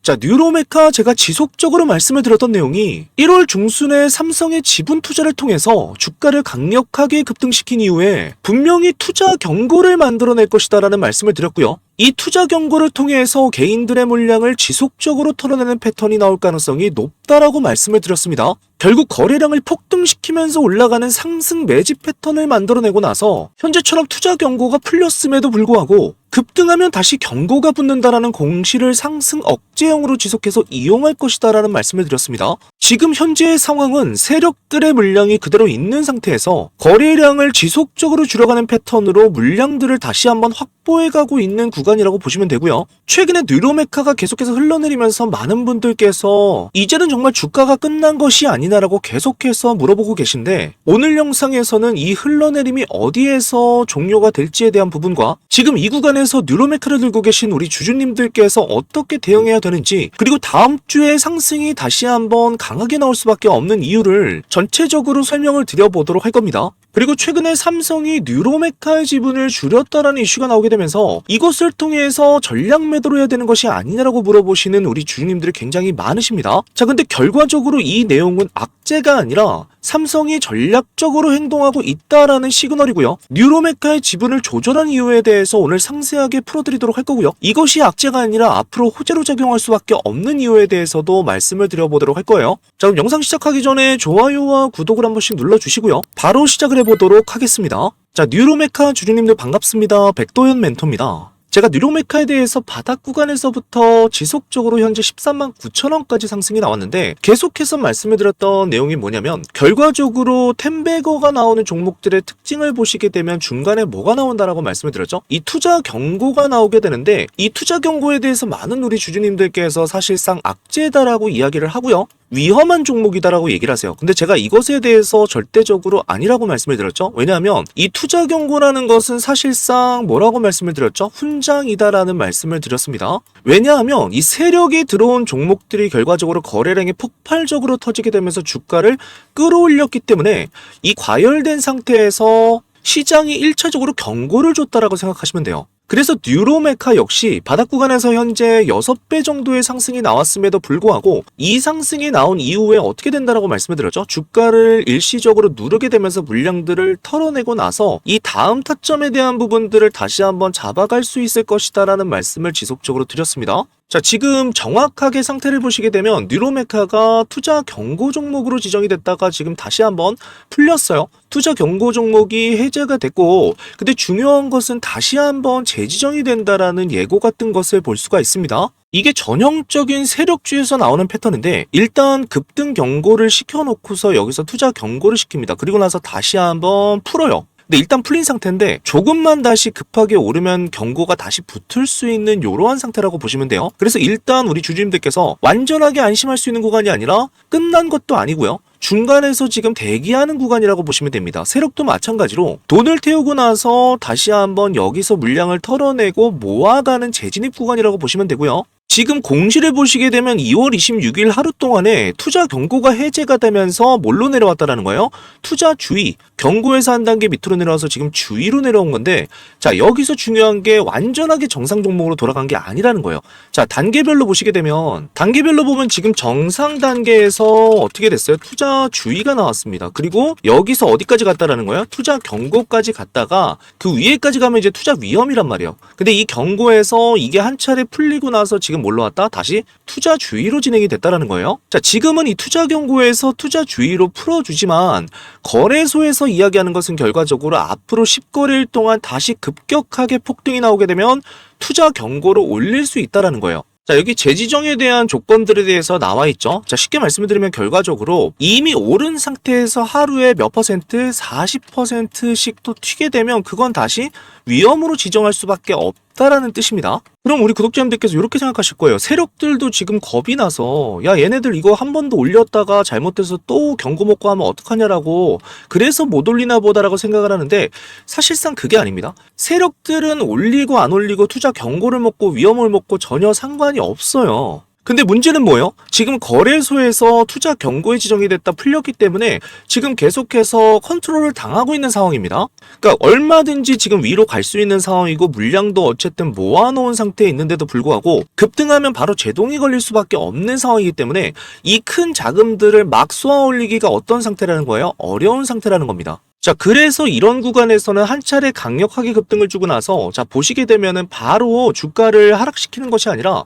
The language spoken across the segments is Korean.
자, 뉴로메카 제가 지속적으로 말씀을 드렸던 내용이 1월 중순에 삼성의 지분 투자를 통해서 주가를 강력하게 급등시킨 이후에 분명히 투자 경고를 만들어낼 것이다라는 말씀을 드렸고요. 이 투자 경고를 통해서 개인들의 물량을 지속적으로 털어내는 패턴이 나올 가능성이 높다라고 말씀을 드렸습니다. 결국 거래량을 폭등시키면서 올라가는 상승 매집 패턴을 만들어내고 나서 현재처럼 투자 경고가 풀렸음에도 불구하고 급등하면 다시 경고가 붙는다라는 공시를 상승 억제형으로 지속해서 이용할 것이다라는 말씀을 드렸습니다. 지금 현재의 상황은 세력들의 물량이 그대로 있는 상태에서 거래량을 지속적으로 줄여가는 패턴으로 물량들을 다시 한번 확보해가고 있는 구간이라고 보시면 되고요. 최근에 뉴로메카가 계속해서 흘러내리면서 많은 분들께서 이제는 정말 주가가 끝난 것이 아니냐라고 계속해서 물어보고 계신데, 오늘 영상에서는 이 흘러내림이 어디에서 종료가 될지에 대한 부분과 지금 이 구간에서 뉴로메카를 들고 계신 우리 주주님들께서 어떻게 대응해야 되는지, 그리고 다음 주에 상승이 다시 한번 강하게 나올 수밖에 없는 이유를 전체적으로 설명을 드려보도록 할 겁니다. 그리고 최근에 삼성이 뉴로메카의 지분을 줄였다라는 이슈가 나오게 되면서 이것을 통해서 전략 매도를 해야 되는 것이 아니냐라고 물어보시는 우리 주주님들이 굉장히 많으십니다. 자, 근데 결과적으로 이 내용은 악재가 아니라 삼성이 전략적으로 행동하고 있다라는 시그널이고요. 뉴로메카의 지분을 조절한 이유에 대해서 오늘 상세하게 풀어드리도록 할 거고요. 이것이 악재가 아니라 앞으로 호재로 작용할 수밖에 없는 이유에 대해서도 말씀을 드려보도록 할 거예요. 자, 그럼 영상 시작하기 전에 좋아요와 구독을 한 번씩 눌러주시고요. 바로 시작을 해보도록 하겠습니다. 자, 뉴로메카 주주님들 반갑습니다. 백도현 멘토입니다. 제가 뉴로메카에 대해서 바닥 구간에서부터 지속적으로 현재 13만 9천원까지 상승이 나왔는데, 계속해서 말씀을 드렸던 내용이 뭐냐면, 결과적으로 텐베거가 나오는 종목들의 특징을 보시게 되면 중간에 뭐가 나온다라고 말씀을 드렸죠. 이 투자 경고가 나오게 되는데, 이 투자 경고에 대해서 많은 우리 주주님들께서 사실상 악재다라고 이야기를 하고요, 위험한 종목이다라고 얘기를 하세요. 근데 제가 이것에 대해서 절대적으로 아니라고 말씀을 드렸죠. 왜냐하면 이 투자 경고라는 것은 사실상 뭐라고 말씀을 드렸죠? 훈장이다라는 말씀을 드렸습니다. 왜냐하면 이 세력이 들어온 종목들이 결과적으로 거래량이 폭발적으로 터지게 되면서 주가를 끌어올렸기 때문에 이 과열된 상태에서 시장이 1차적으로 경고를 줬다라고 생각하시면 돼요. 그래서 뉴로메카 역시 바닥 구간에서 현재 6배 정도의 상승이 나왔음에도 불구하고 이 상승이 나온 이후에 어떻게 된다라고 말씀을 드렸죠. 주가를 일시적으로 누르게 되면서 물량들을 털어내고 나서 이 다음 타점에 대한 부분들을 다시 한번 잡아갈 수 있을 것이다라는 말씀을 지속적으로 드렸습니다. 자, 지금 정확하게 상태를 보시게 되면 뉴로메카가 투자 경고 종목으로 지정이 됐다가 지금 다시 한번 풀렸어요. 투자 경고 종목이 해제가 됐고, 근데 중요한 것은 다시 한번 재지정이 된다라는 예고 같은 것을 볼 수가 있습니다. 이게 전형적인 세력주에서 나오는 패턴인데, 일단 급등 경고를 시켜놓고서 여기서 투자 경고를 시킵니다. 그리고 나서 다시 한번 풀어요. 근데 일단 풀린 상태인데 조금만 다시 급하게 오르면 경고가 다시 붙을 수 있는 이러한 상태라고 보시면 돼요. 그래서 일단 우리 주주님들께서 완전하게 안심할 수 있는 구간이 아니라 끝난 것도 아니고요, 중간에서 지금 대기하는 구간이라고 보시면 됩니다. 세력도 마찬가지로 돈을 태우고 나서 다시 한번 여기서 물량을 털어내고 모아가는 재진입 구간이라고 보시면 되고요. 지금 공시를 보시게 되면 2월 26일 하루 동안에 투자 경고가 해제가 되면서 뭘로 내려왔다라는 거예요? 투자 주의, 경고에서 한 단계 밑으로 내려와서 지금 주의로 내려온 건데, 자, 여기서 중요한 게 완전하게 정상 종목으로 돌아간 게 아니라는 거예요. 자, 단계별로 보시게 되면 단계별로 보면 지금 정상 단계에서 어떻게 됐어요? 투자 주의가 나왔습니다. 그리고 여기서 어디까지 갔다라는 거예요? 투자 경고까지 갔다가 그 위에까지 가면 이제 투자 위험이란 말이에요. 근데 이 경고에서 이게 한 차례 풀리고 나서 지금 뭘로 왔다? 다시 투자 주의로 진행이 됐다라는 거예요. 자, 지금은 이 투자 경고에서 투자 주의로 풀어주지만 거래소에서 이야기하는 것은 결과적으로 앞으로 10거래일 동안 다시 급격하게 폭등이 나오게 되면 투자 경고로 올릴 수 있다라는 거예요. 자, 여기 재지정에 대한 조건들에 대해서 나와 있죠. 자, 쉽게 말씀을 드리면 결과적으로 이미 오른 상태에서 하루에 몇 퍼센트, 40%씩 또 튀게 되면 그건 다시 위험으로 지정할 수밖에 없다라는 뜻입니다. 그럼 우리 구독자님들께서 이렇게 생각하실 거예요. 세력들도 지금 겁이 나서 야, 얘네들 이거 한 번 더 올렸다가 잘못돼서 또 경고 먹고 하면 어떡하냐라고, 그래서 못 올리나 보다라고 생각을 하는데, 사실상 그게 아닙니다. 세력들은 올리고 안 올리고 투자 경고를 먹고 위험을 먹고 전혀 상관이 없어요. 근데 문제는 뭐예요? 지금 거래소에서 투자 경고에 지정이 됐다 풀렸기 때문에 지금 계속해서 컨트롤을 당하고 있는 상황입니다. 그러니까 얼마든지 지금 위로 갈 수 있는 상황이고 물량도 어쨌든 모아놓은 상태에 있는데도 불구하고 급등하면 바로 제동이 걸릴 수밖에 없는 상황이기 때문에 이 큰 자금들을 막 쏘아 올리기가 어떤 상태라는 거예요? 어려운 상태라는 겁니다. 자, 그래서 이런 구간에서는 한 차례 강력하게 급등을 주고 나서 자, 보시게 되면은 바로 주가를 하락시키는 것이 아니라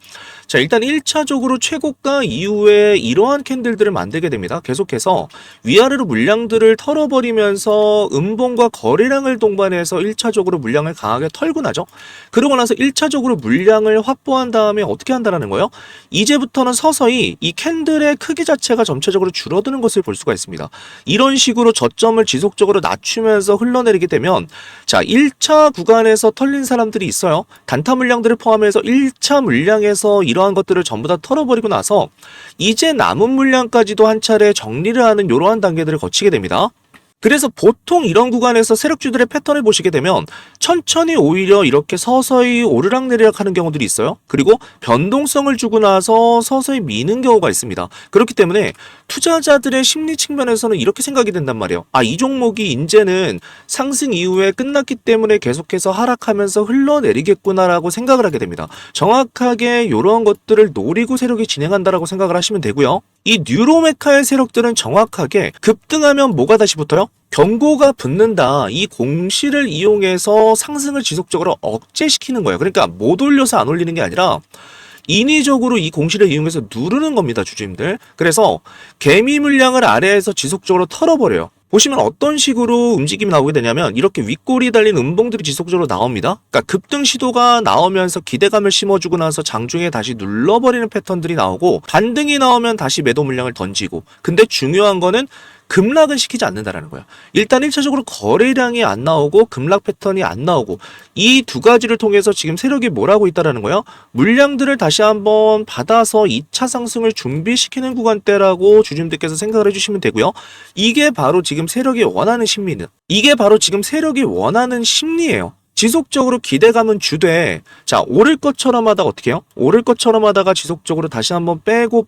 자, 일단 1차적으로 최고가 이후에 이러한 캔들들을 만들게 됩니다. 계속해서 위아래로 물량들을 털어버리면서 음봉과 거래량을 동반해서 1차적으로 물량을 강하게 털고 나죠. 그러고 나서 1차적으로 물량을 확보한 다음에 어떻게 한다는 거예요? 이제부터는 서서히 이 캔들의 크기 자체가 점차적으로 줄어드는 것을 볼 수가 있습니다. 이런 식으로 저점을 지속적으로 낮추면서 흘러내리게 되면 자, 1차 구간에서 털린 사람들이 있어요. 단타 물량들을 포함해서 1차 물량에서 이러한 것들을 전부 다 털어버리고 나서 이제 남은 물량까지도 한 차례 정리를 하는 이러한 단계들을 거치게 됩니다. 그래서 보통 이런 구간에서 세력주들의 패턴을 보시게 되면 천천히 오히려 이렇게 서서히 오르락내리락 하는 경우들이 있어요. 그리고 변동성을 주고 나서 서서히 미는 경우가 있습니다. 그렇기 때문에 투자자들의 심리 측면에서는 이렇게 생각이 된단 말이에요. 아, 이 종목이 이제는 상승 이후에 끝났기 때문에 계속해서 하락하면서 흘러내리겠구나라고 생각을 하게 됩니다. 정확하게 이런 것들을 노리고 세력이 진행한다라고 생각을 하시면 되고요. 이 뉴로메카의 세력들은 정확하게 급등하면 뭐가 다시 붙어요? 경고가 붙는다. 이 공시를 이용해서 상승을 지속적으로 억제시키는 거예요. 그러니까 못 올려서 안 올리는 게 아니라 인위적으로 이 공시를 이용해서 누르는 겁니다, 주주님들. 그래서 개미 물량을 아래에서 지속적으로 털어버려요. 보시면 어떤 식으로 움직임이 나오게 되냐면 이렇게 윗골이 달린 음봉들이 지속적으로 나옵니다. 그러니까 급등 시도가 나오면서 기대감을 심어주고 나서 장중에 다시 눌러버리는 패턴들이 나오고 반등이 나오면 다시 매도 물량을 던지고 근데 중요한 거는 급락은 시키지 않는다라는 거예요. 일단 1차적으로 거래량이 안 나오고 급락 패턴이 안 나오고 이 두 가지를 통해서 지금 세력이 뭘 하고 있다라는 거예요. 물량들을 다시 한번 받아서 2차 상승을 준비시키는 구간대라고 주주님들께서 생각을 해주시면 되고요. 이게 바로 지금 세력이 원하는 심리는 이게 바로 지금 세력이 원하는 심리예요. 지속적으로 기대감은 주되 자, 오를 것처럼 하다가 어떻게 해요? 오를 것처럼 하다가 지속적으로 다시 한번 빼고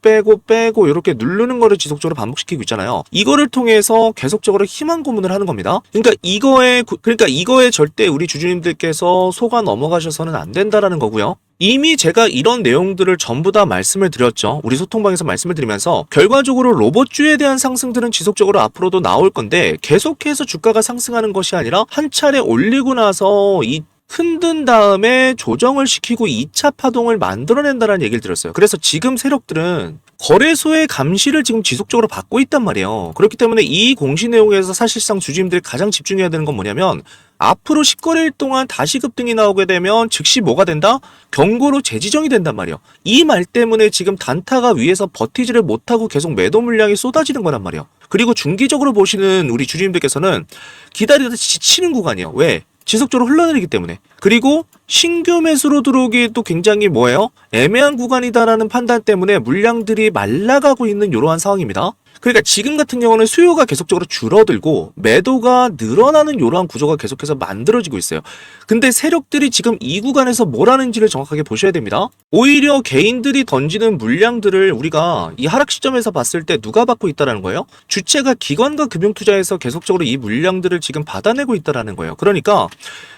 이렇게 누르는 거를 지속적으로 반복시키고 있잖아요. 이거를 통해서 계속적으로 희망 고문을 하는 겁니다. 그러니까 이거에 절대 우리 주주님들께서 속아 넘어가셔서는 안 된다라는 거고요. 이미 제가 이런 내용들을 전부 다 말씀을 드렸죠. 우리 소통방에서 말씀을 드리면서 결과적으로 로봇주에 대한 상승들은 지속적으로 앞으로도 나올 건데 계속해서 주가가 상승하는 것이 아니라 한 차례 올리고 나서 이 흔든 다음에 조정을 시키고 2차 파동을 만들어낸다는 얘기를 들었어요. 그래서 지금 세력들은 거래소의 감시를 지금 지속적으로 받고 있단 말이에요. 그렇기 때문에 이 공시 내용에서 사실상 주주님들이 가장 집중해야 되는 건 뭐냐면 앞으로 10거래일 동안 다시 급등이 나오게 되면 즉시 뭐가 된다? 경고로 재지정이 된단 말이에요. 이 말 때문에 지금 단타가 위에서 버티지를 못하고 계속 매도 물량이 쏟아지는 거란 말이에요. 그리고 중기적으로 보시는 우리 주주님들께서는 기다리다 지치는 구간이에요. 왜? 지속적으로 흘러내리기 때문에. 그리고 신규 매수로 들어오기에도 굉장히 뭐예요? 애매한 구간이다라는 판단 때문에 물량들이 말라가고 있는 이러한 상황입니다. 그러니까 지금 같은 경우는 수요가 계속적으로 줄어들고 매도가 늘어나는 이러한 구조가 계속해서 만들어지고 있어요. 근데 세력들이 지금 이 구간에서 뭘 하는지를 정확하게 보셔야 됩니다. 오히려 개인들이 던지는 물량들을 우리가 이 하락 시점에서 봤을 때 누가 받고 있다는 거예요? 주체가 기관과 금융투자에서 계속적으로 이 물량들을 지금 받아내고 있다는 거예요. 그러니까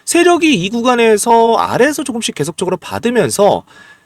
세력이 이 구간에서 아래에서 조금씩 계속적으로 받으면서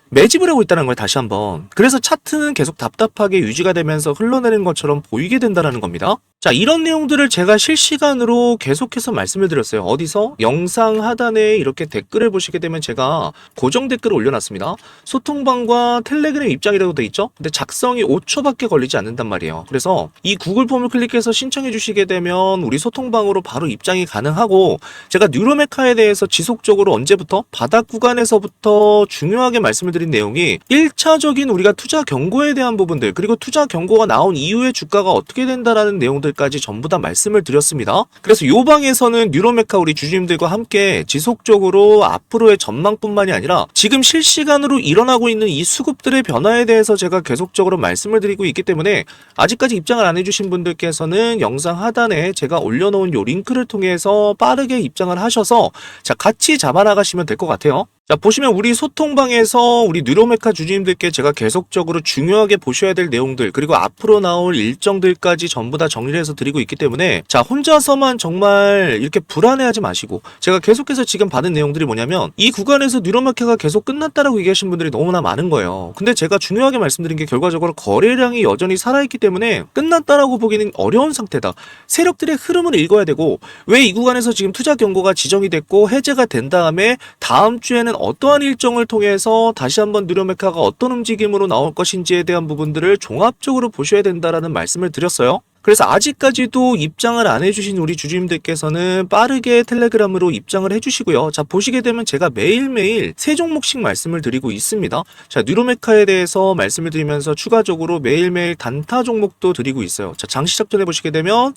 매집을 하고 있다는 거예요. 다시 한번. 그래서 차트는 계속 답답하게 유지가 되면서 흘러내리는 것처럼 보이게 된다는 겁니다. 자, 이런 내용들을 제가 실시간으로 계속해서 말씀을 드렸어요. 어디서? 영상 하단에 이렇게 댓글을 보시게 되면 제가 고정 댓글을 올려놨습니다. 소통방과 텔레그램 입장이라고 돼 있죠? 근데 작성이 5초밖에 걸리지 않는단 말이에요. 그래서 이 구글 폼을 클릭해서 신청해 주시게 되면 우리 소통방으로 바로 입장이 가능하고 제가 뉴로메카에 대해서 지속적으로 언제부터? 바닥 구간에서부터 중요하게 말씀을 드린 내용이 1차적인 우리가 투자 경고에 대한 부분들 그리고 투자 경고가 나온 이후에 주가가 어떻게 된다라는 내용들까지 전부 다 말씀을 드렸습니다. 그래서 이 방에서는 뉴로메카 우리 주주님들과 함께 지속적으로 앞으로의 전망뿐만이 아니라 지금 실시간으로 일어나고 있는 이 수급들의 변화에 대해서 제가 계속적으로 말씀을 드리고 있기 때문에 아직까지 입장을 안 해주신 분들께서는 영상 하단에 제가 올려놓은 이 링크를 통해서 빠르게 입장을 하셔서 자, 같이 잡아나가시면 될 것 같아요. 자, 보시면 우리 소통방에서 우리 뉴로메카 주주님들께 제가 계속적으로 중요하게 보셔야 될 내용들, 그리고 앞으로 나올 일정들까지 전부 다 정리를 해서 드리고 있기 때문에, 자, 혼자서만 정말 이렇게 불안해하지 마시고, 제가 계속해서 지금 받은 내용들이 뭐냐면, 이 구간에서 뉴로메카가 계속 끝났다라고 얘기하신 분들이 너무나 많은 거예요. 근데 제가 중요하게 말씀드린 게 결과적으로 거래량이 여전히 살아있기 때문에 끝났다라고 보기는 어려운 상태다. 세력들의 흐름을 읽어야 되고, 왜 이 구간에서 지금 투자 경고가 지정이 됐고 해제가 된 다음에 다음 주에는 어떠한 일정을 통해서 다시 한번 뉴로메카가 어떤 움직임으로 나올 것인지에 대한 부분들을 종합적으로 보셔야 된다라는 말씀을 드렸어요. 그래서 아직까지도 입장을 안 해주신 우리 주주님들께서는 빠르게 텔레그램으로 입장을 해주시고요. 자, 보시게 되면 제가 매일매일 세 종목씩 말씀을 드리고 있습니다. 자, 뉴로메카에 대해서 말씀을 드리면서 추가적으로 매일매일 단타 종목도 드리고 있어요. 자, 장 시작 전에 보시게 되면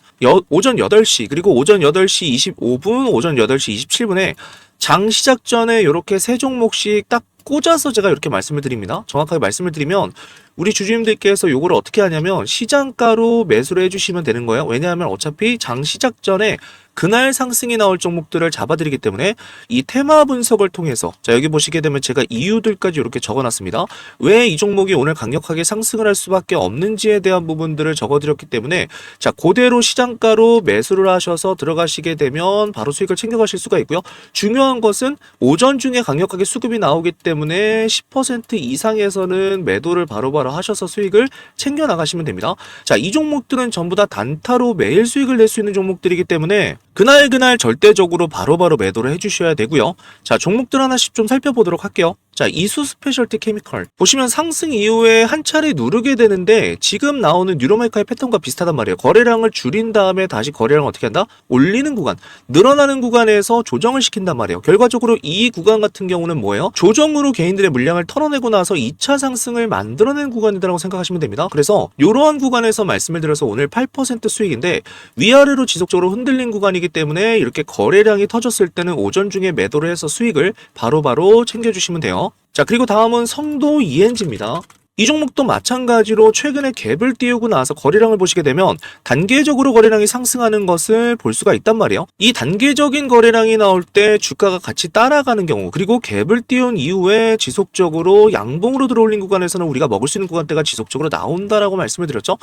오전 8시, 그리고 오전 8시 25분, 오전 8시 27분에 장 시작 전에 이렇게 세 종목씩 딱 꽂아서 제가 이렇게 말씀을 드립니다. 정확하게 말씀을 드리면 우리 주주님들께서 요거를 어떻게 하냐면 시장가로 매수를 해주시면 되는 거예요. 왜냐하면 어차피 장 시작 전에 그날 상승이 나올 종목들을 잡아드리기 때문에 이 테마 분석을 통해서, 자, 여기 보시게 되면 제가 이유들까지 이렇게 적어놨습니다. 왜 이 종목이 오늘 강력하게 상승을 할 수밖에 없는지에 대한 부분들을 적어드렸기 때문에, 자, 그대로 시장가로 매수를 하셔서 들어가시게 되면 바로 수익을 챙겨가실 수가 있고요. 중요한 것은 오전 중에 강력하게 수급이 나오기 때문에 10% 이상에서는 매도를 바로바로 하셔서 수익을 챙겨 나가시면 됩니다. 자, 이 종목들은 전부 다 단타로 매일 수익을 낼 수 있는 종목들이기 때문에 그날 절대적으로 바로바로 매도를 해주셔야 되고요. 자, 종목들 하나씩 좀 살펴보도록 할게요. 자, 이수 스페셜티 케미컬 보시면 상승 이후에 한 차례 누르게 되는데 지금 나오는 뉴로메카의 패턴과 비슷하단 말이에요. 거래량을 줄인 다음에 다시 거래량을 어떻게 한다? 올리는 구간, 늘어나는 구간에서 조정을 시킨단 말이에요. 결과적으로 이 구간 같은 경우는 뭐예요? 조정으로 개인들의 물량을 털어내고 나서 2차 상승을 만들어낸 구간이라고 생각하시면 됩니다. 그래서 이러한 구간에서 말씀을 드려서 오늘 8% 수익인데 위아래로 지속적으로 흔들린 구간이기 때문에 이렇게 거래량이 터졌을 때는 오전 중에 매도를 해서 수익을 바로바로 챙겨주시면 돼요. 자, 그리고 다음은 성도 ENG입니다. 이 종목도 마찬가지로 최근에 갭을 띄우고 나서 거래량을 보시게 되면 단계적으로 거래량이 상승하는 것을 볼 수가 있단 말이에요. 이 단계적인 거래량이 나올 때 주가가 같이 따라가는 경우, 그리고 갭을 띄운 이후에 지속적으로 양봉으로 들어올린 구간에서는 우리가 먹을 수 있는 구간대가 지속적으로 나온다라고 말씀을 드렸죠.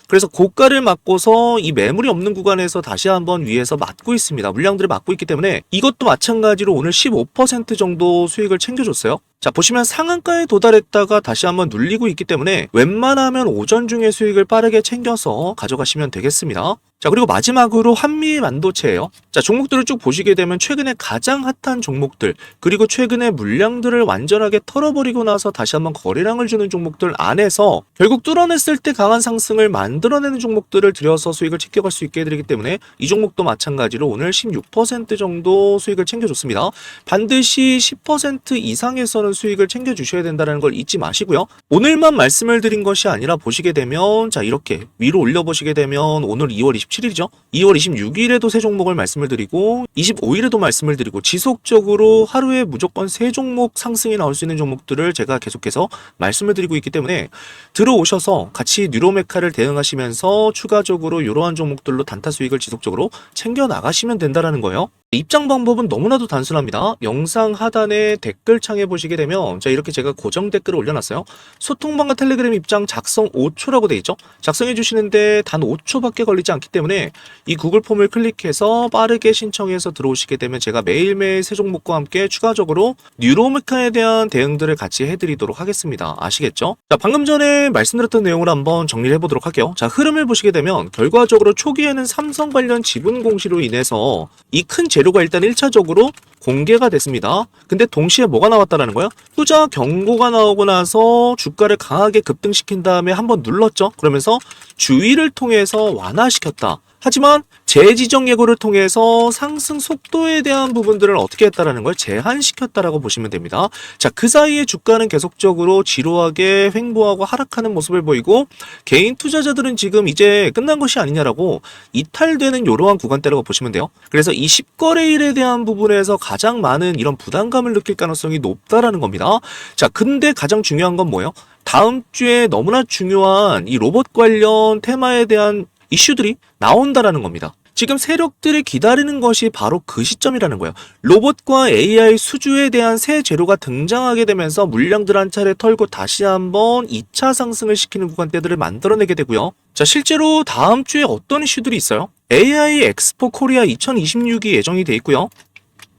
그래서 고가를 맞고서 이 매물이 없는 구간에서 다시 한번 위에서 맞고 있습니다. 물량들을 맞고 있기 때문에 이것도 마찬가지로 오늘 15% 정도 수익을 챙겨줬어요. 자, 보시면 상한가에 도달했다가 다시 한번 눌리고 있기 때문에 웬만하면 오전 중에 수익을 빠르게 챙겨서 가져가시면 되겠습니다. 자, 그리고 마지막으로 한미 반도체예요. 자, 종목들을 쭉 보시게 되면 최근에 가장 핫한 종목들, 그리고 최근에 물량들을 완전하게 털어버리고 나서 다시 한번 거래량을 주는 종목들 안에서 결국 뚫어냈을 때 강한 상승을 만들어내는 종목들을 들여서 수익을 챙겨갈 수 있게 해드리기 때문에 이 종목도 마찬가지로 오늘 16% 정도 수익을 챙겨줬습니다. 반드시 10% 이상에서는 수익을 챙겨주셔야 된다는 걸 잊지 마시고요. 오늘만 말씀을 드린 것이 아니라 보시게 되면, 자, 이렇게 위로 올려보시게 되면 오늘 2월 27일이죠. 2월 26일에도 세 종목을 말씀을 드리고 25일에도 말씀을 드리고 지속적으로 하루에 무조건 세 종목 상승이 나올 수 있는 종목들을 제가 계속해서 말씀을 드리고 있기 때문에 들어오셔서 같이 뉴로메카를 대응하시면서 추가적으로 이러한 종목들로 단타 수익을 지속적으로 챙겨 나가시면 된다는 거예요. 입장 방법은 너무나도 단순합니다. 영상 하단에 댓글창에 보시게 되면, 자, 이렇게 제가 고정 댓글을 올려놨어요. 소통방과 텔레그램 입장 작성 5초라고 돼 있죠. 작성해 주시는데 단 5초밖에 걸리지 않기 때문에 이 구글 폼을 클릭해서 빠르게 신청해서 들어오시게 되면 제가 매일매일 새 종목과 함께 추가적으로 뉴로메카에 대한 대응들을 같이 해드리도록 하겠습니다. 아시겠죠? 자, 방금 전에 말씀드렸던 내용을 한번 정리를 해보도록 할게요. 자, 흐름을 보시게 되면 결과적으로 초기에는 삼성 관련 지분 공시로 인해서 이 큰 재료가 일단 1차적으로 공개가 됐습니다. 근데 동시에 뭐가 나왔다는 거예요? 투자 경고가 나오고 나서 주가를 강하게 급등시킨 다음에 한번 눌렀죠. 그러면서 주의를 통해서 완화시켰다. 하지만 재지정 예고를 통해서 상승 속도에 대한 부분들을 어떻게 했다라는 걸 제한시켰다라고 보시면 됩니다. 자, 그 사이에 주가는 계속적으로 지루하게 횡보하고 하락하는 모습을 보이고 개인 투자자들은 지금 이제 끝난 것이 아니냐라고 이탈되는 이러한 구간대라고 보시면 돼요. 그래서 이 10거래일에 대한 부분에서 가장 많은 이런 부담감을 느낄 가능성이 높다라는 겁니다. 자, 근데 가장 중요한 건 뭐예요? 다음 주에 너무나 중요한 이 로봇 관련 테마에 대한 이슈들이 나온다라는 겁니다. 지금 세력들이 기다리는 것이 바로 그 시점이라는 거예요. 로봇과 AI 수주에 대한 새 재료가 등장하게 되면서 물량들 한 차례 털고 다시 한번 2차 상승을 시키는 구간대들을 만들어내게 되고요. 자, 실제로 다음 주에 어떤 이슈들이 있어요? AI 엑스포 코리아 2026이 예정이 돼 있고요.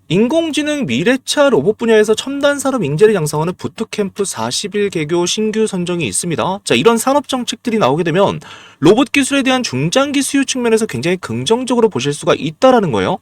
인공지능 미래차 로봇 분야에서 첨단 산업 인재를 양성하는 부트캠프 40일 개교 신규 선정이 있습니다. 자, 이런 산업 정책들이 나오게 되면 로봇 기술에 대한 중장기 수요 측면에서 굉장히 긍정적으로 보실 수가 있다라는 거예요.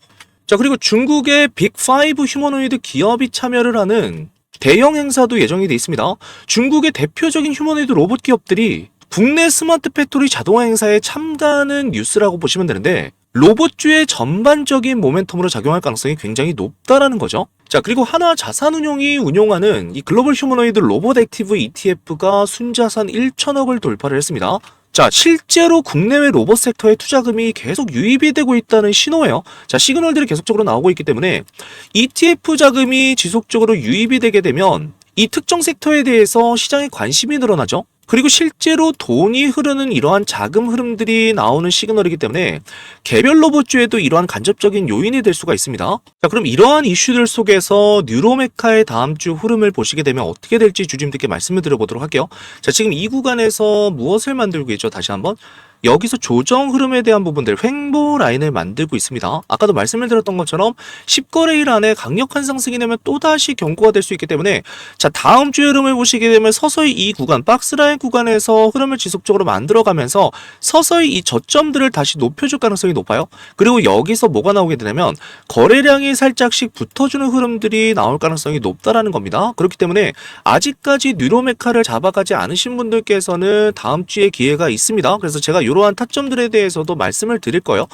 자, 그리고 중국의 빅5 휴머노이드 기업이 참여를 하는 대형 행사도 예정이 돼 있습니다. 중국의 대표적인 휴머노이드 로봇 기업들이 국내 스마트 팩토리 자동화 행사에 참가하는 뉴스라고 보시면 되는데, 로봇주의 전반적인 모멘텀으로 작용할 가능성이 굉장히 높다라는 거죠. 자, 그리고 하나 자산운용이 운용하는 이 글로벌 휴머노이드 로봇 액티브 ETF가 순자산 1천억을 돌파를 했습니다. 자, 실제로 국내외 로봇 섹터에 투자금이 계속 유입이 되고 있다는 신호예요. 자, 시그널들이 계속적으로 나오고 있기 때문에 ETF 자금이 지속적으로 유입이 되게 되면 이 특정 섹터에 대해서 시장의 관심이 늘어나죠. 그리고 실제로 돈이 흐르는 이러한 자금 흐름들이 나오는 시그널이기 때문에 개별 로봇주에도 이러한 간접적인 요인이 될 수가 있습니다. 자, 그럼 이러한 이슈들 속에서 뉴로메카의 다음 주 흐름을 보시게 되면 어떻게 될지 주주님들께 말씀을 드려보도록 할게요. 자, 지금 이 구간에서 무엇을 만들고 있죠? 다시 한번. 여기서 조정 흐름에 대한 부분들 횡보 라인을 만들고 있습니다. 아까도 말씀을 드렸던 것처럼 10거래일 안에 강력한 상승이 되면 또다시 경고가 될 수 있기 때문에, 자, 다음 주의 흐름을 보시게 되면 서서히 이 구간, 박스라인 구간에서 흐름을 지속적으로 만들어가면서 서서히 이 저점들을 다시 높여줄 가능성이 높아요. 그리고 여기서 뭐가 나오게 되냐면 거래량이 살짝씩 붙어주는 흐름들이 나올 가능성이 높다라는 겁니다. 그렇기 때문에 아직까지 뉴로메카를 잡아가지 않으신 분들께서는 다음 주에 기회가 있습니다. 그래서 제가 이러한 타점들에 대해서도 말씀을 드릴 거예요.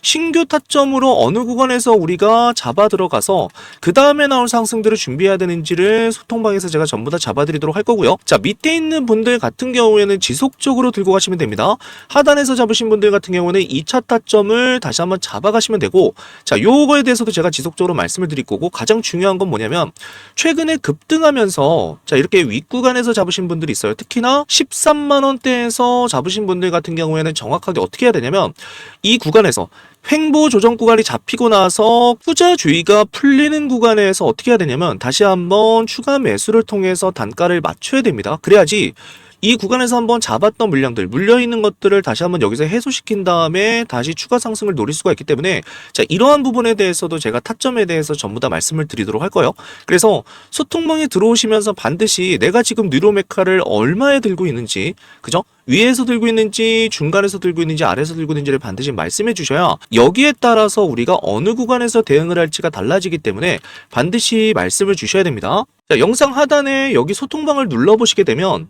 신규 타점으로 어느 구간에서 우리가 잡아 들어가서 그 다음에 나올 상승들을 준비해야 되는지를 소통방에서 제가 전부 다 잡아드리도록 할 거고요. 자, 밑에 있는 분들 같은 경우에는 지속적으로 들고 가시면 됩니다. 하단에서 잡으신 분들 같은 경우는 2차 타점을 다시 한번 잡아가시면 되고, 자, 요거에 대해서도 제가 지속적으로 말씀을 드릴 거고, 가장 중요한 건 뭐냐면 최근에 급등하면서 자, 이렇게 윗구간에서 잡으신 분들이 있어요. 특히나 13만원대에서 잡으신 분들 같은 경우에는 정확하게 어떻게 해야 되냐면 이 구간에서 횡보 조정 구간이 잡히고 나서 투자주의가 풀리는 구간에서 어떻게 해야 되냐면 다시 한번 추가 매수를 통해서 단가를 맞춰야 됩니다. 그래야지 이 구간에서 한번 잡았던 물량들, 물려있는 것들을 다시 한번 여기서 해소시킨 다음에 다시 추가 상승을 노릴 수가 있기 때문에, 자, 이러한 부분에 대해서도 제가 타점에 대해서 전부 다 말씀을 드리도록 할 거예요. 그래서 소통방에 들어오시면서 반드시 내가 지금 뉴로메카를 얼마에 들고 있는지, 그죠? 위에서 들고 있는지, 중간에서 들고 있는지, 아래에서 들고 있는지를 반드시 말씀해 주셔야 여기에 따라서 우리가 어느 구간에서 대응을 할지가 달라지기 때문에 반드시 말씀을 주셔야 됩니다. 자, 영상 하단에 여기 소통방을 눌러보시게 되면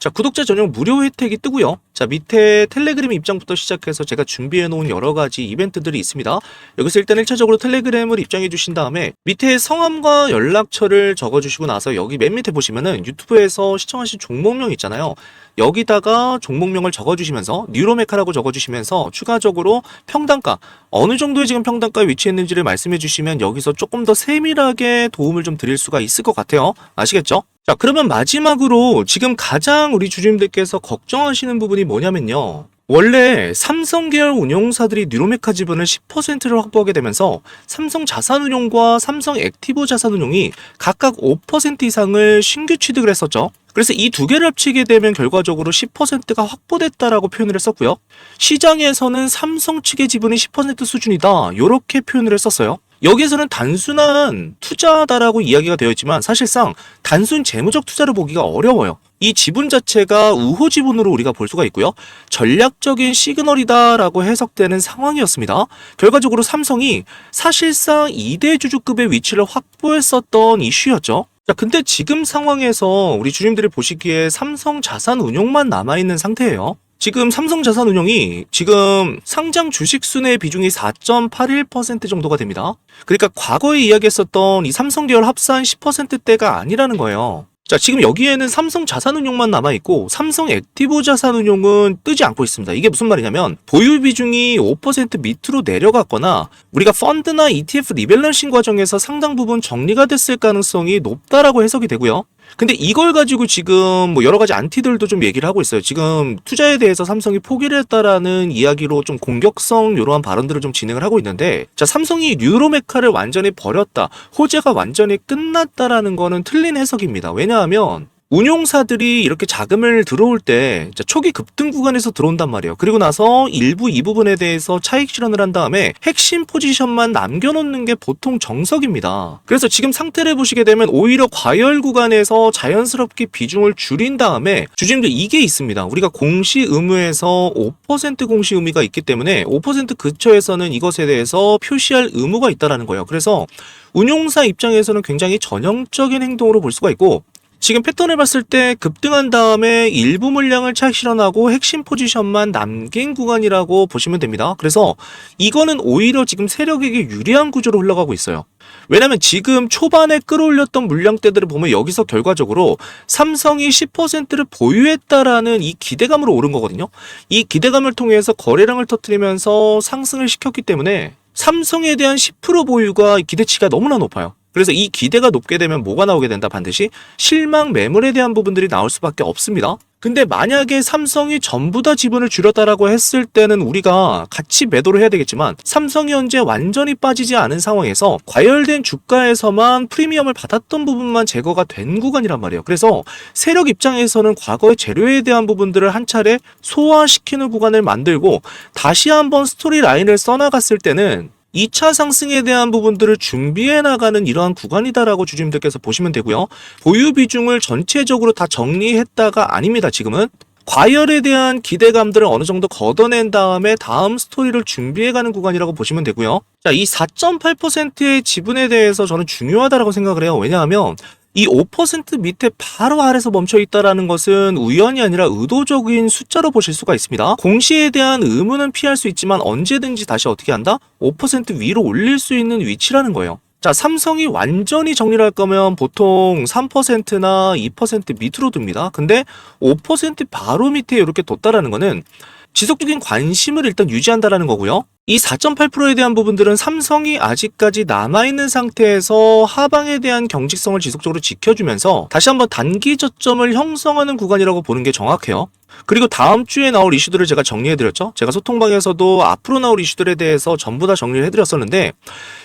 자, 구독자 전용 무료 혜택이 뜨고요. 자, 밑에 텔레그램 입장부터 시작해서 제가 준비해 놓은 여러 가지 이벤트들이 있습니다. 여기서 일단 1차적으로 텔레그램을 입장해 주신 다음에 밑에 성함과 연락처를 적어 주시고 나서 여기 맨 밑에 보시면은 유튜브에서 시청하신 종목명 있잖아요. 여기다가 종목명을 적어주시면서 뉴로메카라고 적어주시면서 추가적으로 평단가, 어느 정도의 지금 평단가에 위치했는지를 말씀해 주시면 여기서 조금 더 세밀하게 도움을 좀 드릴 수가 있을 것 같아요. 아시겠죠? 자, 그러면 마지막으로 지금 가장 우리 주주님들께서 걱정하시는 부분이 뭐냐면요. 원래 삼성 계열 운용사들이 뉴로메카 지분을 10%를 확보하게 되면서 삼성 자산운용과 삼성 액티브 자산운용이 각각 5% 이상을 신규 취득을 했었죠. 그래서 이 두 개를 합치게 되면 결과적으로 10%가 확보됐다라고 표현을 했었고요. 시장에서는 삼성 측의 지분이 10% 수준이다, 이렇게 표현을 했었어요. 여기에서는 단순한 투자다라고 이야기가 되어 있지만 사실상 단순 재무적 투자를 보기가 어려워요. 이 지분 자체가 우호 지분으로 우리가 볼 수가 있고요. 전략적인 시그널이다라고 해석되는 상황이었습니다. 결과적으로 삼성이 사실상 2대 주주급의 위치를 확보했었던 이슈였죠. 자, 근데 지금 상황에서 우리 주님들이 보시기에 삼성 자산운용만 남아있는 상태예요. 지금 삼성자산운용이 지금 상장 주식 순의 비중이 4.81% 정도가 됩니다. 그러니까 과거에 이야기했었던 이 삼성 계열 합산 10%대가 아니라는 거예요. 자, 지금 여기에는 삼성 자산운용만 남아있고 삼성 액티브 자산운용은 뜨지 않고 있습니다. 이게 무슨 말이냐면 보유 비중이 5% 밑으로 내려갔거나 우리가 펀드나 ETF 리밸런싱 과정에서 상당 부분 정리가 됐을 가능성이 높다라고 해석이 되고요. 근데 이걸 가지고 지금 뭐 여러 가지 안티들도 좀 얘기를 하고 있어요. 지금 투자에 대해서 삼성이 포기를 했다라는 이야기로 좀 공격성 이러한 발언들을 좀 진행을 하고 있는데, 자, 삼성이 뉴로메카를 완전히 버렸다, 호재가 완전히 끝났다라는 거는 틀린 해석입니다. 왜냐하면 운용사들이 이렇게 자금을 들어올 때 초기 급등 구간에서 들어온단 말이에요. 그리고 나서 일부 이 부분에 대해서 차익 실현을 한 다음에 핵심 포지션만 남겨놓는 게 보통 정석입니다. 그래서 지금 상태를 보시게 되면 오히려 과열 구간에서 자연스럽게 비중을 줄인 다음에 주주님들 이게 있습니다. 우리가 공시 의무에서 5% 공시 의무가 있기 때문에 5% 근처에서는 이것에 대해서 표시할 의무가 있다는 거예요. 그래서 운용사 입장에서는 굉장히 전형적인 행동으로 볼 수가 있고, 지금 패턴을 봤을 때 급등한 다음에 일부 물량을 차익 실현하고 핵심 포지션만 남긴 구간이라고 보시면 됩니다. 그래서 이거는 오히려 지금 세력에게 유리한 구조로 흘러가고 있어요. 왜냐면 지금 초반에 끌어올렸던 물량대들을 보면 여기서 결과적으로 삼성이 10%를 보유했다라는 이 기대감으로 오른 거거든요. 이 기대감을 통해서 거래량을 터뜨리면서 상승을 시켰기 때문에 삼성에 대한 10% 보유가 기대치가 너무나 높아요. 그래서 이 기대가 높게 되면 뭐가 나오게 된다? 반드시 실망 매물에 대한 부분들이 나올 수밖에 없습니다. 근데 만약에 삼성이 전부 다 지분을 줄였다라고 했을 때는 우리가 같이 매도를 해야 되겠지만, 삼성이 현재 완전히 빠지지 않은 상황에서 과열된 주가에서만 프리미엄을 받았던 부분만 제거가 된 구간이란 말이에요. 그래서 세력 입장에서는 과거의 재료에 대한 부분들을 한 차례 소화시키는 구간을 만들고 다시 한번 스토리 라인을 써나갔을 때는 2차 상승에 대한 부분들을 준비해 나가는 이러한 구간이다라고 주주님들께서 보시면 되고요. 보유 비중을 전체적으로 다 정리했다가 아닙니다. 지금은 과열에 대한 기대감들을 어느 정도 걷어낸 다음에 다음 스토리를 준비해가는 구간이라고 보시면 되고요. 자, 이 4.8%의 지분에 대해서 저는 중요하다라고 생각을 해요. 왜냐하면 이 5% 밑에 바로 아래서 멈춰 있다라는 것은 우연이 아니라 의도적인 숫자로 보실 수가 있습니다. 공시에 대한 의무는 피할 수 있지만 언제든지 다시 어떻게 한다? 5% 위로 올릴 수 있는 위치라는 거예요. 자, 삼성이 완전히 정리를 할 거면 보통 3%나 2% 밑으로 둡니다. 근데 5% 바로 밑에 이렇게 뒀다라는 거는 지속적인 관심을 일단 유지한다라는 거고요. 이 4.8%에 대한 부분들은 삼성이 아직까지 남아있는 상태에서 하방에 대한 경직성을 지속적으로 지켜주면서 다시 한번 단기 저점을 형성하는 구간이라고 보는 게 정확해요. 그리고 다음 주에 나올 이슈들을 제가 정리해드렸죠. 제가 소통방에서도 앞으로 나올 이슈들에 대해서 전부 다 정리를 해드렸었는데,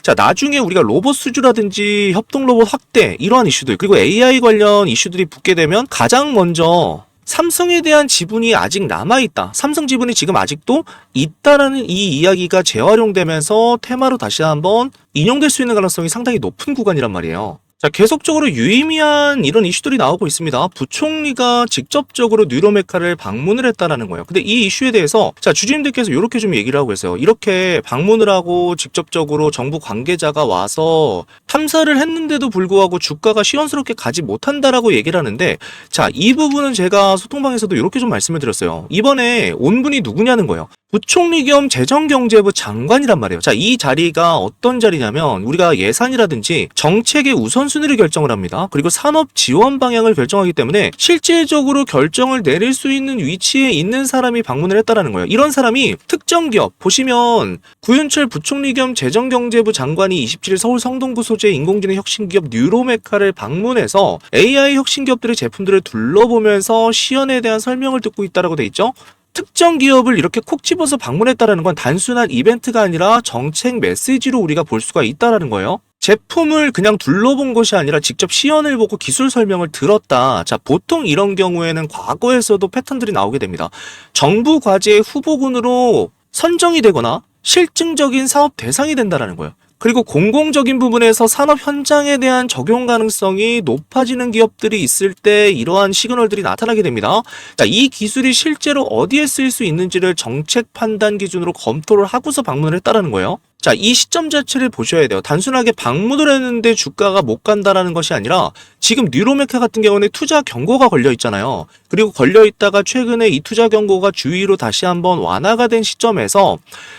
자, 나중에 우리가 로봇 수주라든지 협동 로봇 확대 이러한 이슈들, 그리고 AI 관련 이슈들이 붙게 되면 가장 먼저 삼성에 대한 지분이 아직 남아있다, 삼성 지분이 지금 아직도 있다라는 이 이야기가 재활용되면서 테마로 다시 한번 인용될 수 있는 가능성이 상당히 높은 구간이란 말이에요. 자, 계속적으로 유의미한 이런 이슈들이 나오고 있습니다. 부총리가 직접적으로 뉴로메카를 방문을 했다라는 거예요. 근데 이 이슈에 대해서 자, 주주님들께서 이렇게 좀 얘기를 하고 있어요. 이렇게 방문을 하고 직접적으로 정부 관계자가 와서 탐사를 했는데도 불구하고 주가가 시원스럽게 가지 못한다라고 얘기를 하는데, 자, 이 부분은 제가 소통방에서도 이렇게 좀 말씀을 드렸어요. 이번에 온 분이 누구냐는 거예요. 부총리 겸 재정경제부 장관이란 말이에요. 자, 이 자리가 어떤 자리냐면 우리가 예산이라든지 정책의 우선순위를 결정을 합니다. 그리고 산업 지원 방향을 결정하기 때문에 실질적으로 결정을 내릴 수 있는 위치에 있는 사람이 방문을 했다라는 거예요. 이런 사람이 특정 기업, 보시면 구윤철 부총리 겸 재정경제부 장관이 27일 서울 성동구 소재 인공지능 혁신기업 뉴로메카를 방문해서 AI 혁신기업들의 제품들을 둘러보면서 시연에 대한 설명을 듣고 있다라고 돼 있죠. 특정 기업을 이렇게 콕 집어서 방문했다라는 건 단순한 이벤트가 아니라 정책 메시지로 우리가 볼 수가 있다라는 거예요. 제품을 그냥 둘러본 것이 아니라 직접 시연을 보고 기술 설명을 들었다. 자, 보통 이런 경우에는 과거에서도 패턴들이 나오게 됩니다. 정부 과제의 후보군으로 선정이 되거나 실증적인 사업 대상이 된다라는 거예요. 그리고 공공적인 부분에서 산업 현장에 대한 적용 가능성이 높아지는 기업들이 있을 때 이러한 시그널들이 나타나게 됩니다. 자, 이 기술이 실제로 어디에 쓰일 수 있는지를 정책 판단 기준으로 검토를 하고서 방문을 했다라는 거예요. 자, 이 시점 자체를 보셔야 돼요. 단순하게 방문을 했는데 주가가 못 간다라는 것이 아니라 지금 뉴로메카 같은 경우는 투자 경고가 걸려 있잖아요. 그리고 걸려 있다가 최근에 이 투자 경고가 주의로 다시 한번 완화가 된 시점에서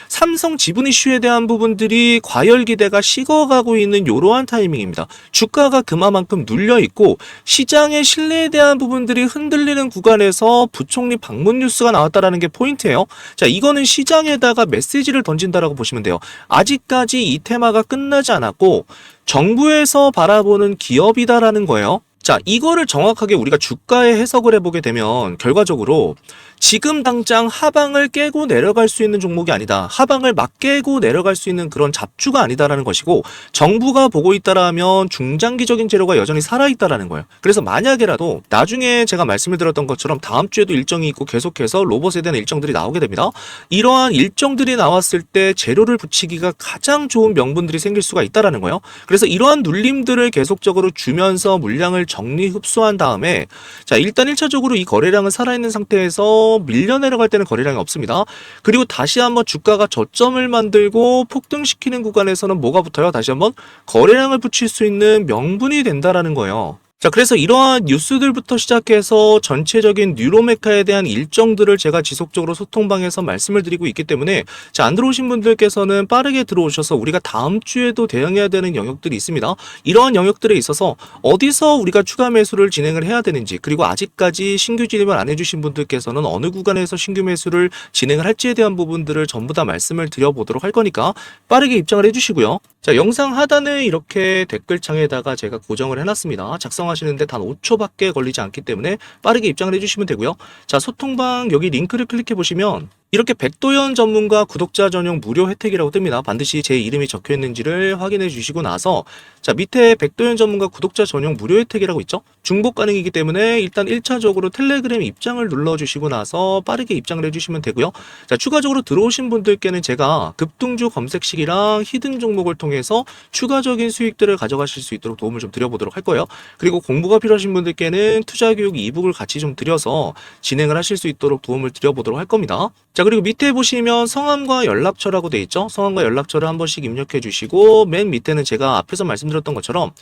삼성 지분 이슈에 대한 부분들이 과열 기대가 식어가고 있는 이러한 타이밍입니다. 주가가 그만큼 눌려 있고 시장의 신뢰에 대한 부분들이 흔들리는 구간에서 부총리 방문 뉴스가 나왔다라는 게 포인트예요. 자, 이거는 시장에다가 메시지를 던진다라고 보시면 돼요. 아직까지 이 테마가 끝나지 않았고 정부에서 바라보는 기업이다라는 거예요. 자, 이거를 정확하게 우리가 주가에 해석을 해보게 되면 결과적으로 지금 당장 하방을 깨고 내려갈 수 있는 종목이 아니다. 하방을 막 깨고 내려갈 수 있는 그런 잡주가 아니다라는 것이고, 정부가 보고 있다라면 중장기적인 재료가 여전히 살아있다라는 거예요. 그래서 만약에라도 나중에 제가 말씀을 드렸던 것처럼 다음 주에도 일정이 있고 계속해서 로봇에 대한 일정들이 나오게 됩니다. 이러한 일정들이 나왔을 때 재료를 붙이기가 가장 좋은 명분들이 생길 수가 있다라는 거예요. 그래서 이러한 눌림들을 계속적으로 주면서 물량을 정리 흡수한 다음에, 자, 일단 1차적으로 이 거래량은 살아있는 상태에서 밀려 내려갈 때는 거래량이 없습니다. 그리고 다시 한번 주가가 저점을 만들고 폭등시키는 구간에서는 뭐가 붙어요? 다시 한번 거래량을 붙일 수 있는 명분이 된다라는 거예요. 자, 그래서 이러한 뉴스들부터 시작해서 전체적인 뉴로메카에 대한 일정들을 제가 지속적으로 소통방에서 말씀을 드리고 있기 때문에, 자, 안 들어오신 분들께서는 빠르게 들어오셔서 우리가 다음 주에도 대응해야 되는 영역들이 있습니다. 이러한 영역들에 있어서 어디서 우리가 추가 매수를 진행을 해야 되는지, 그리고 아직까지 신규 진입을 안 해주신 분들께서는 어느 구간에서 신규 매수를 진행을 할지에 대한 부분들을 전부 다 말씀을 드려보도록 할 거니까 빠르게 입장을 해주시고요. 자, 영상 하단에 이렇게 댓글창에다가 제가 고정을 해놨습니다. 작성하시는데 단 5초밖에 걸리지 않기 때문에 빠르게 입장을 해주시면 되고요. 자, 소통방 여기 링크를 클릭해 보시면 이렇게 백도현 전문가 구독자 전용 무료 혜택이라고 뜹니다. 반드시 제 이름이 적혀 있는지를 확인해 주시고 나서, 자, 밑에 백도현 전문가 구독자 전용 무료 혜택이라고 있죠? 중복 가능이기 때문에 일단 1차적으로 텔레그램 입장을 눌러주시고 나서 빠르게 입장을 해주시면 되고요. 자, 추가적으로 들어오신 분들께는 제가 급등주 검색식이랑 히든 종목을 통해서 추가적인 수익들을 가져가실 수 있도록 도움을 좀 드려보도록 할 거예요. 그리고 공부가 필요하신 분들께는 투자교육 이북을 같이 좀 드려서 진행을 하실 수 있도록 도움을 드려보도록 할 겁니다. 자, 그리고 밑에 보시면 성함과 연락처라고 돼 있죠? 성함과 연락처를 한 번씩 입력해 주시고, 맨 밑에는 제가 앞에서 말씀드렸던 것처럼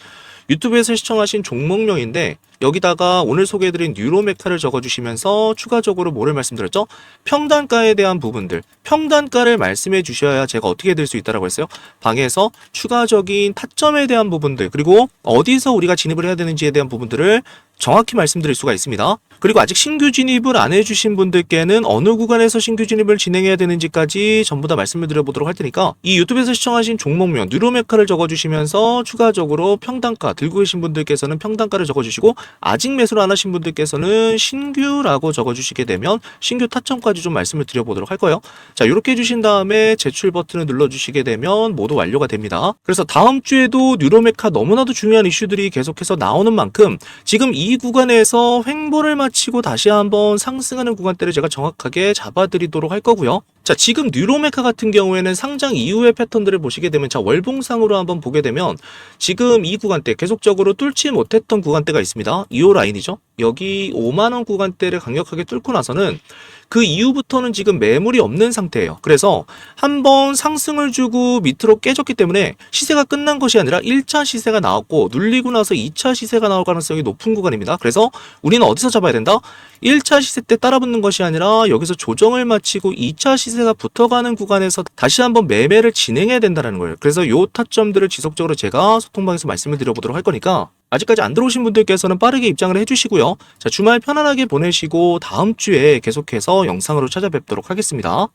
유튜브에서 시청하신 종목명인데 여기다가 오늘 소개해드린 뉴로메카를 적어주시면서 추가적으로 뭐를 말씀드렸죠? 평단가에 대한 부분들, 평단가를 말씀해 주셔야 제가 어떻게 될 수 있다라고 했어요? 방에서 추가적인 타점에 대한 부분들, 그리고 어디서 우리가 진입을 해야 되는지에 대한 부분들을 정확히 말씀드릴 수가 있습니다. 그리고 아직 신규 진입을 안 해주신 분들께는 어느 구간에서 신규 진입을 진행해야 되는지까지 전부 다 말씀을 드려보도록 할 테니까 이 유튜브에서 시청하신 종목명 뉴로메카를 적어주시면서 추가적으로 평단가 들고 계신 분들께서는 평단가를 적어주시고, 아직 매수를 안 하신 분들께서는 신규라고 적어주시게 되면 신규 타점까지 좀 말씀을 드려보도록 할 거예요. 자, 이렇게 해주신 다음에 제출 버튼을 눌러주시게 되면 모두 완료가 됩니다. 그래서 다음 주에도 뉴로메카 너무나도 중요한 이슈들이 계속해서 나오는 만큼 지금 이 구간에서 횡보를 마치고 다시 한번 상승하는 구간대를 제가 정확하게 잡아드리도록 할 거고요. 자, 지금 뉴로메카 같은 경우에는 상장 이후의 패턴들을 보시게 되면, 자, 월봉상으로 한번 보게 되면 지금 이 구간대 계속적으로 뚫지 못했던 구간대가 있습니다. 2호 라인이죠. 여기 5만원 구간대를 강력하게 뚫고 나서는 그 이후부터는 지금 매물이 없는 상태예요. 그래서 한번 상승을 주고 밑으로 깨졌기 때문에 시세가 끝난 것이 아니라 1차 시세가 나왔고 눌리고 나서 2차 시세가 나올 가능성이 높은 구간입니다. 그래서 우리는 어디서 잡아야 된다? 1차 시세 때 따라붙는 것이 아니라 여기서 조정을 마치고 2차 시세가 붙어가는 구간에서 다시 한번 매매를 진행해야 된다는 거예요. 그래서 요 타점들을 지속적으로 제가 소통방에서 말씀을 드려보도록 할 거니까 아직까지 안 들어오신 분들께서는 빠르게 입장을 해주시고요. 자, 주말 편안하게 보내시고 다음 주에 계속해서 영상으로 찾아뵙도록 하겠습니다.